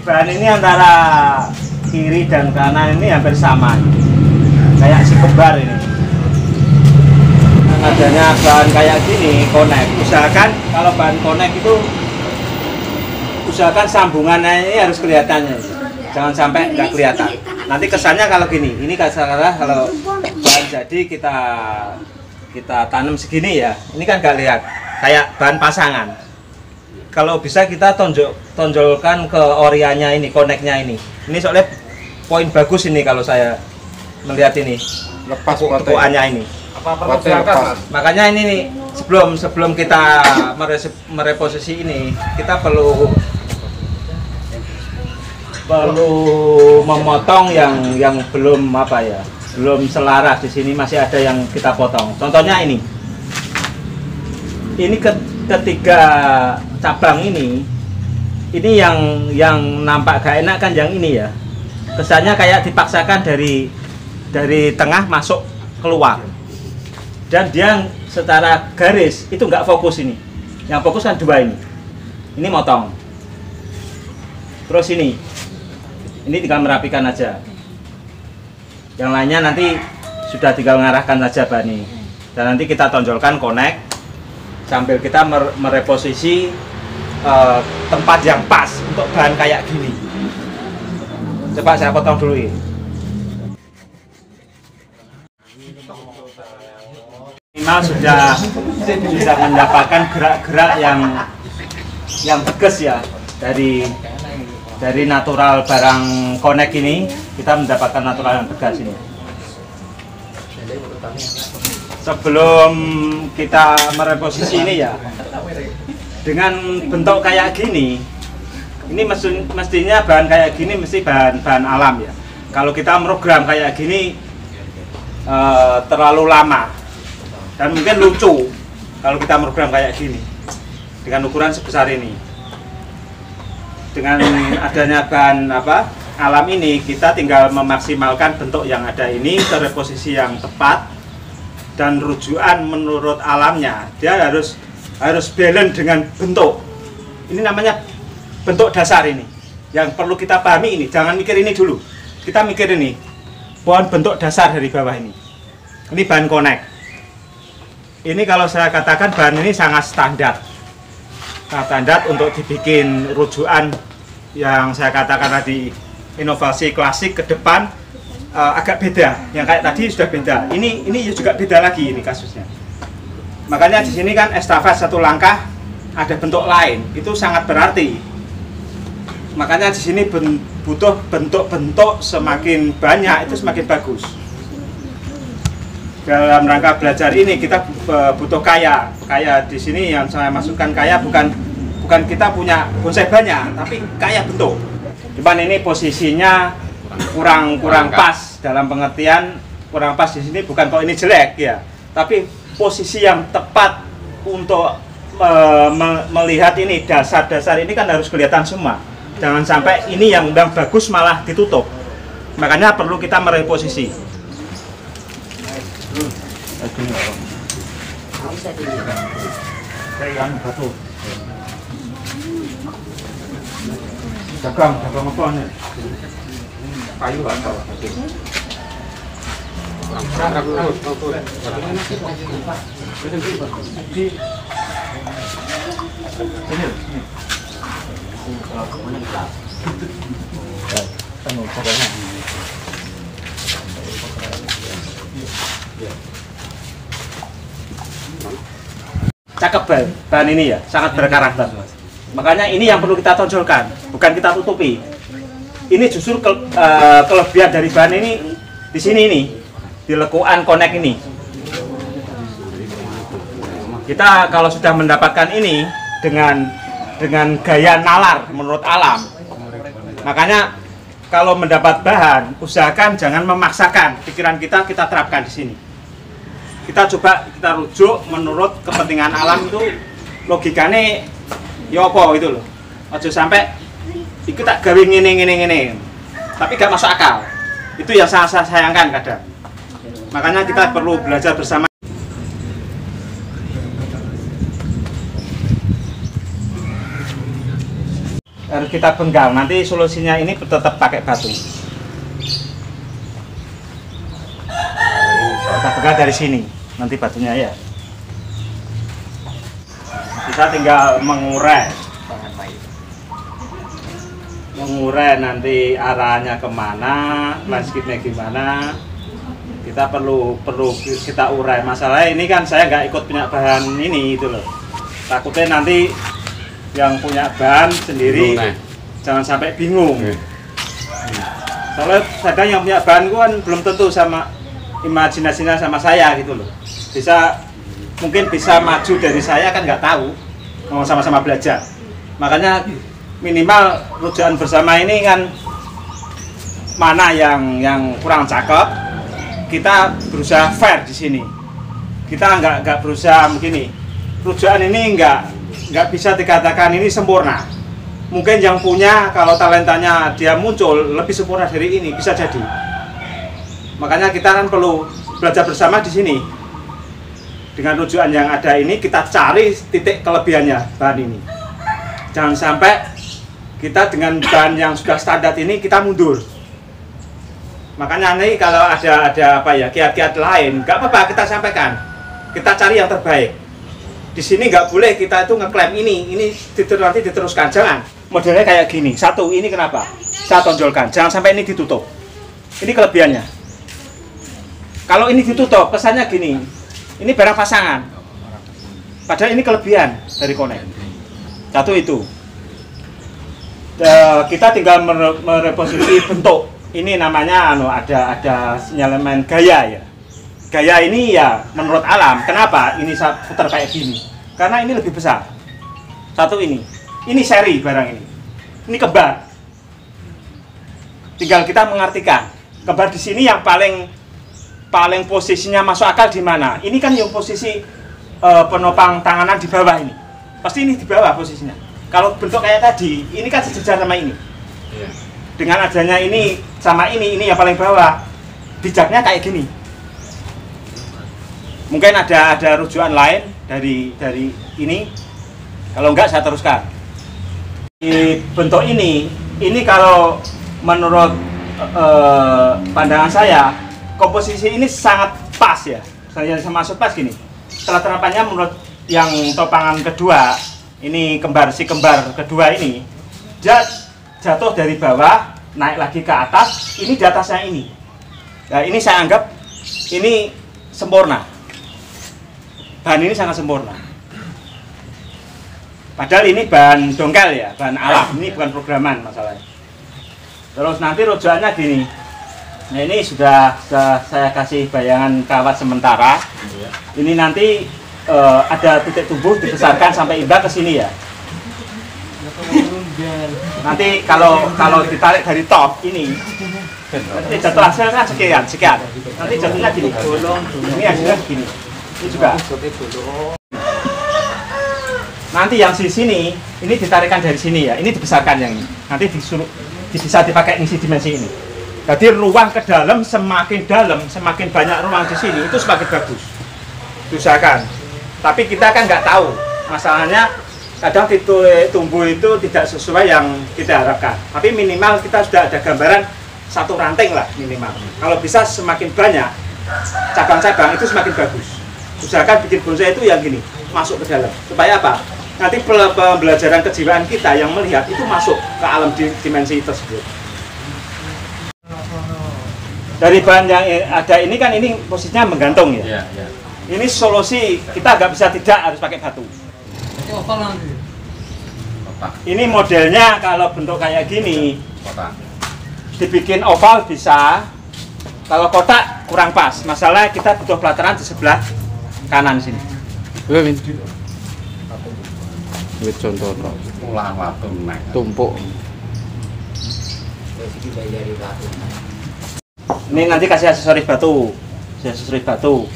bahan ini antara kiri dan kanan ini hampir sama, kayak si kembar ini. Dengan adanya bahan kayak gini, konek, usahakan kalau bahan konek itu usahakan sambungannya ini harus kelihatannya, jangan sampai nggak kelihatan. Nanti kesannya kalau gini, ini katakanlah kalau bahan jadi kita tanam segini ya, ini kan nggak lihat, kayak bahan pasangan. Kalau bisa kita tonjolkan ke orianya ini, koneknya ini. Ini soalnya poin bagus ini kalau saya melihat ini. Lepas tekuannya ini. Makanya ini nih, sebelum kita mereposisi ini, kita perlu memotong yang belum belum selaras. Di sini masih ada yang kita potong. Contohnya ini. Ini ketiga cabang ini yang nampak gak enak kan yang ini ya. Kesannya kayak dipaksakan dari tengah masuk keluar. Dan dia secara garis itu nggak fokus ini. Yang fokus kan dua ini. Ini motong. Terus ini tinggal merapikan aja. Yang lainnya nanti sudah tinggal mengarahkan saja bahan ini. Dan nanti kita tonjolkan konek sambil kita mereposisi tempat yang pas untuk bahan kayak gini. Coba saya potong dulu ini. Minimal sudah mendapatkan gerak-gerak yang tegas ya dari natural barang konek ini, kita mendapatkan natural yang tegas ini. Sebelum kita mereposisi ini ya, dengan bentuk kayak gini, ini mestinya bahan kayak gini mesti bahan alam ya. Kalau kita program kayak gini terlalu lama dan mungkin lucu kalau kita program kayak gini dengan ukuran sebesar ini. Dengan adanya bahan alam ini, kita tinggal memaksimalkan bentuk yang ada ini ke reposisi yang tepat. Dan rujukan menurut alamnya, dia harus balance dengan bentuk. Ini namanya bentuk dasar ini. Yang perlu kita pahami ini, jangan mikir ini dulu. Kita mikir ini, pohon bentuk dasar dari bawah ini. Ini bahan konek. Ini kalau saya katakan bahan ini sangat standar. Sangat standar untuk dibikin rujukan yang saya katakan tadi, inovasi klasik ke depan. Agak beda, yang kayak tadi sudah beda. Ini juga beda lagi ini kasusnya. Makanya di sini kan estafet satu langkah ada bentuk lain, itu sangat berarti. Makanya di sini butuh bentuk-bentuk semakin banyak itu semakin bagus. Dalam rangka belajar ini kita butuh kaya di sini yang saya masukkan kaya bukan kita punya bonsai banyak, tapi kaya bentuk. Cuman ini posisinya kurang pas, dalam pengertian kurang pas di sini bukan kalau ini jelek ya, tapi posisi yang tepat untuk melihat ini dasar-dasar ini kan harus kelihatan semua. Jangan sampai ini yang bagus malah ditutup. Makanya perlu kita mereposisi. Dagang apa nih? Kayu atau cakep bahan ini ya, sangat berkarakter. Makanya ini yang perlu kita tonjolkan, bukan kita tutupi. Ini justru kelebihan dari bahan ini di sini ini, di lekuan konek ini. Kita kalau sudah mendapatkan ini dengan gaya nalar menurut alam, makanya kalau mendapat bahan, usahakan jangan memaksakan pikiran kita terapkan di sini. Kita coba kita rujuk menurut kepentingan alam itu logikanya ya apa itu loh. Ojo sampai itu tak gawe ngene tapi gak masuk akal. Itu yang saya sayangkan kadang. Makanya kita perlu belajar bersama. harus kita benggal. Nanti solusinya ini tetap pakai batu. Kita benggal dari sini nanti batunya ya. Kita tinggal mengurai nanti arahnya kemana, landscape-nya gimana. Kita perlu kita urai. Masalahnya ini kan saya nggak ikut punya bahan ini itu loh. Takutnya nanti yang punya bahan sendiri jangan sampai bingung. Soalnya kadang yang punya bahan kan belum tentu sama imajinasinya sama saya gitu loh. Mungkin bisa maju dari saya kan nggak tahu. Mau sama-sama belajar. Makanya minimal rujukan bersama ini kan mana yang kurang cakep, kita berusaha fair di sini. Kita nggak berusaha begini. Rujukan ini nggak bisa dikatakan ini sempurna. Mungkin yang punya kalau talentanya dia muncul lebih sempurna dari ini bisa jadi. Makanya kita kan perlu belajar bersama di sini. Dengan rujukan yang ada ini kita cari titik kelebihannya bahan ini. Jangan sampai kita dengan bahan yang sudah standar ini kita mundur. Makanya nih kalau ada apa ya kiat-kiat lain, nggak apa-apa kita sampaikan. Kita cari yang terbaik. Di sini nggak boleh kita itu ngeklaim ini nanti diteruskan. Jangan. Modelnya kayak gini. Satu, ini kenapa? Saya tonjolkan. Jangan sampai ini ditutup. Ini kelebihannya. Kalau ini ditutup, pesannya gini. Ini barang pasangan. Padahal ini kelebihan dari Connect. Satu itu. Kita tinggal mereposisi bentuk. Ini namanya ada sinyalemen gaya ya. Gaya ini ya menurut alam. Kenapa ini saya putar kayak gini? Karena ini lebih besar. Satu ini. Ini seri barang ini. Ini kembar. Tinggal kita mengartikan. Kembar di sini yang paling posisinya masuk akal di mana? Ini kan yang posisi penopang tanganan di bawah ini. Pasti ini di bawah posisinya. Kalau bentuk kayak tadi, ini kan sejajar sama ini. Yeah. Dengan adanya ini sama ini yang paling bawah. Bijaknya kayak gini. Mungkin ada rujukan lain dari ini. Kalau enggak saya teruskan. Di bentuk ini kalau menurut pandangan saya, komposisi ini sangat pas ya. Saya masuk pas gini. Setelah terapannya menurut yang topangan kedua, ini kembar kedua ini, dia jatuh dari bawah, naik lagi ke atas, ini di atasnya ini. Nah, ini saya anggap ini sempurna. Bahan ini sangat sempurna. Padahal ini bahan dongkel ya, bahan alam, ini bukan programan masalahnya. Terus nanti rujukannya gini. Nah ini sudah saya kasih bayangan kawat sementara. Ini nanti ada titik tumbuh dibesarkan sampai imbang ke sini ya. Nanti kalau ditarik dari top ini, nanti jatuh hasilnya sekian. Nanti jatuhnya gini. Ini hasilnya gini. Ini juga. Nanti yang di sini, ini ditarikan dari sini ya. Ini dibesarkan yang ini. Nanti bisa dipakai ngisi dimensi ini. Jadi ruang ke dalam, semakin banyak ruang di sini itu semakin bagus. Usahakan. Tapi kita kan nggak tahu. Masalahnya kadang titik tumbuh itu tidak sesuai yang kita harapkan. Tapi minimal kita sudah ada gambaran satu ranting lah minimal. Kalau bisa semakin banyak cabang-cabang itu semakin bagus. Usahakan bikin bonsai itu yang gini, masuk ke dalam. Supaya apa? Nanti pembelajaran kejiwaan kita yang melihat itu masuk ke alam dimensi tersebut. Dari bahan yang ada ini kan ini posisinya menggantung ya. Ini solusi kita nggak bisa tidak harus pakai batu. Ini modelnya kalau bentuk kayak gini, dibikin oval bisa. Kalau kotak kurang pas. Masalah kita butuh pelataran di sebelah kanan sini. Contoh tumpuk. Ini nanti kasih aksesoris batu.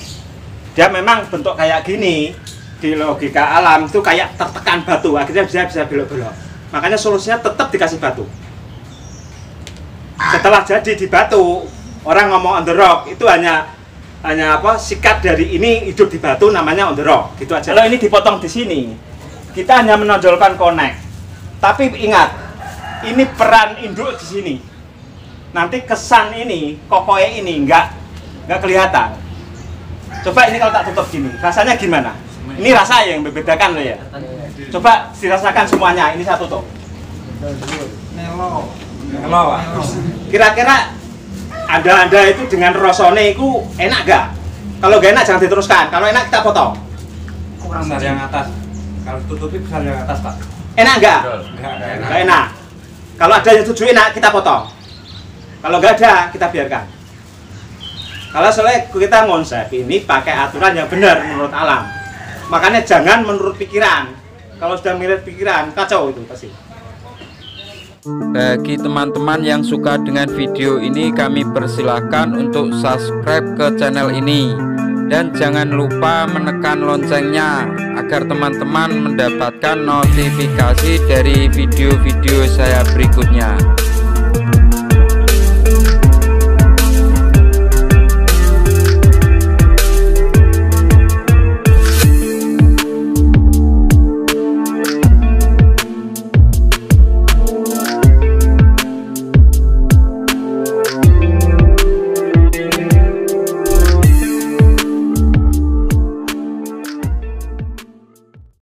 Dia memang bentuk kayak gini di logika alam itu kayak tertekan batu, akhirnya bisa belok-belok. Makanya solusinya tetap dikasih batu. Setelah jadi di batu, orang ngomong on the rock itu hanya apa sikat dari ini hidup di batu namanya on the rock gitu aja. Kalau ini dipotong di sini, kita hanya menonjolkan Connect. Tapi ingat, ini peran induk di sini. Nanti kesan ini, kokoe ini nggak kelihatan. Coba ini kalau tak tutup gini, rasanya gimana? Ini rasa yang membedakan loh ya. Coba dirasakan semuanya, ini saya tutup. Melo. Kira-kira Anda itu dengan rosone itu enak gak? Kalau gak enak jangan diteruskan, kalau enak kita potong. Kurang besar yang atas. Kalau tutupi besar yang atas, Pak. Enak gak? Enggak enak. Kalau ada yang setuju enak, kita potong. Kalau nggak ada, kita biarkan. Kalau soalnya kita konsep ini pakai aturan yang benar menurut alam. Makanya jangan menurut pikiran. Kalau sudah menurut pikiran, kacau itu pasti. Bagi teman-teman yang suka dengan video ini, kami persilahkan untuk subscribe ke channel ini. Dan jangan lupa menekan loncengnya agar teman-teman mendapatkan notifikasi dari video-video saya berikutnya.